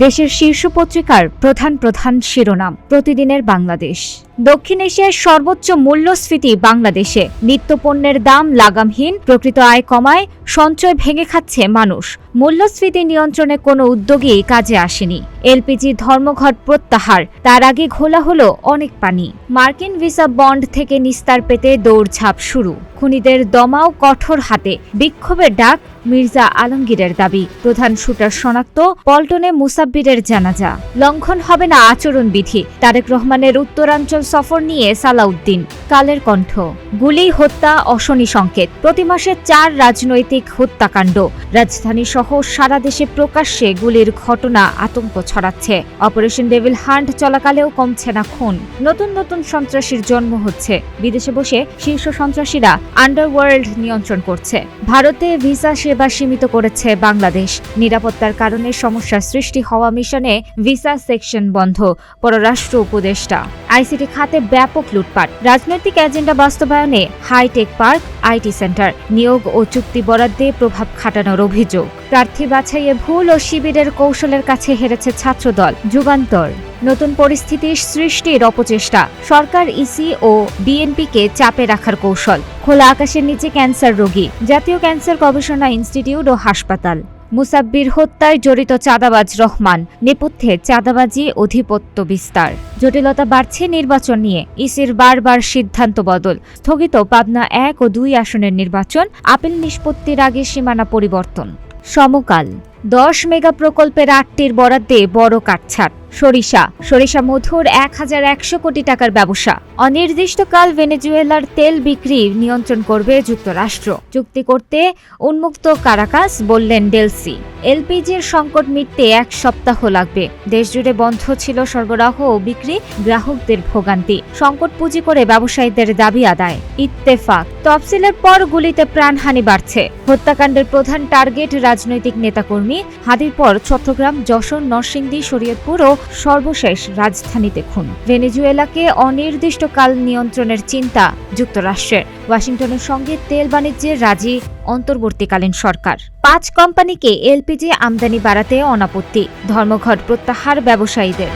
দেশের শীর্ষ পত্রিকার প্রধান শিরোনাম। প্রতিদিনের বাংলাদেশ। দক্ষিণ এশিয়ার সর্বোচ্চ মূল্যস্ফীতি বাংলাদেশে। নিত্যপণ্যের দাম লাগামহীন, প্রকৃত আয় কমায়, সঞ্চয় ভেঙে খাচ্ছে মানুষ। মূল্যস্ফীতি নিয়ন্ত্রণে কোনো উদ্যোগই কাজে আসেনি। এলপিজি ধর্মঘট প্রত্যাহার, তার আগে ঘোলা হলো অনেক পানি। মার্কিন ভিসা বন্ড থেকে নিস্তার পেতে দৌড়ঝাঁপ শুরু। খুনিদের দমাও কঠোর হাতে, বিক্ষোভের ডাক মির্জা আলমগীরের দাবি। প্রধান শুটার শনাক্ত, পল্টনে মুসাব্বিরের জানাজা। লঙ্ঘন হবে না আচরণবিধি, তারেক রহমানের উত্তরাঞ্চল সফর নিয়ে সালাউদ্দিন। কালের কণ্ঠ, গুলি, হত্যা, অশনি সংকেত। প্রতি মাসে 4 রাজনৈতিক হত্যাকাণ্ড। রাজধানী সহ সারা দেশে প্রকাশ্যে গুলির ঘটনা আতঙ্ক ছড়াচ্ছে। অপারেশন ডেভিল হান্ট চলাকালেও কমছে না খুন। নতুন নতুন সন্ত্রাসীর জন্ম হচ্ছে। বিদেশে বসে শীর্ষ সন্ত্রাসীরা আন্ডারওয়ার্ল্ড নিয়ন্ত্রণ করছে। ভারতে ভিসা সেবা সীমিত করেছে বাংলাদেশ। নিরাপত্তার কারণে সমস্যা সৃষ্টি হওয়া মিশনে ভিসা সেকশন বন্ধ। পররাষ্ট্র উপদেষ্টা। আইসিটি খাতে ব্যাপক লুটপাট। রাজনৈতিক এজেন্ডা বাস্তবায়নে হাইটেক পার্ক, আইটি সেন্টার। নিয়োগ ও চুক্তি বরাদ্দে প্রভাব খাটানোর অভিযোগ। প্রার্থী বাছাইয়ে ভুল ও শিবিরের কৌশলের কাছে হেরেছে ছাত্রদল। যুগান্তর। নতুন পরিস্থিতির সৃষ্টির অপচেষ্টা। সরকার, ইসি ও বিএনপিকে চাপে রাখার কৌশল। খোলা আকাশের নিচে ক্যান্সার রোগী। জাতীয় ক্যান্সার গবেষণা ইনস্টিটিউট ও হাসপাতাল। মুসাব্বির হত্যায় জড়িত চাঁদাবাজ রহমান। নেপথ্যে চাঁদাবাজি, অধিপত্য বিস্তার। জটিলতা বাড়ছে নির্বাচন নিয়ে। ইসির বারবার সিদ্ধান্ত বদল। স্থগিত পাবনা 1 ও 2 আসনের নির্বাচন। আপিল নিষ্পত্তির আগে সীমানা পরিবর্তন। সমকাল। 10 মেগা প্রকল্পের 8টির বরাদ্দে বড় কাটছাট। সরিষা মধুর 1100 কোটি টাকার ব্যবসা। অনির্দিষ্টকাল ভেনেজুয়েলার তেল বিক্রি নিয়ন্ত্রণ করবে যুক্তরাষ্ট্র। চুক্তি করতে উন্মুক্ত কারাকাস, বললেন ডেলসি। এলপিজির সংকট মিটতে 1 সপ্তাহ লাগবে। দেশজুড়ে বন্ধ ছিল সরবরাহ ও বিক্রি, গ্রাহকদের ভোগান্তি। সংকট পুঁজি করে ব্যবসায়ীদের দাবি আদায়। ইত্তেফাক। তফসিলের পর গুলিতে প্রাণহানি বাড়ছে। হত্যাকাণ্ডের প্রধান টার্গেট রাজনৈতিক নেতাকর্মী। হাদির পর চট্টগ্রাম, যশোর, নরসিংদী, শরীয়তপুর ও সর্বশেষ রাজধানীতে খুন। ভেনেজুয়েলাকে অনির্দিষ্টকাল নিয়ন্ত্রণের চিন্তা যুক্তরাষ্ট্রের। ওয়াশিংটনের সঙ্গে তেল বাণিজ্যে রাজি অন্তর্বর্তীকালীন সরকার। 5 কোম্পানিকে এলপিজি আমদানি বাড়াতে অনাপত্তি। ধর্মঘট প্রত্যাহার ব্যবসায়ীদের।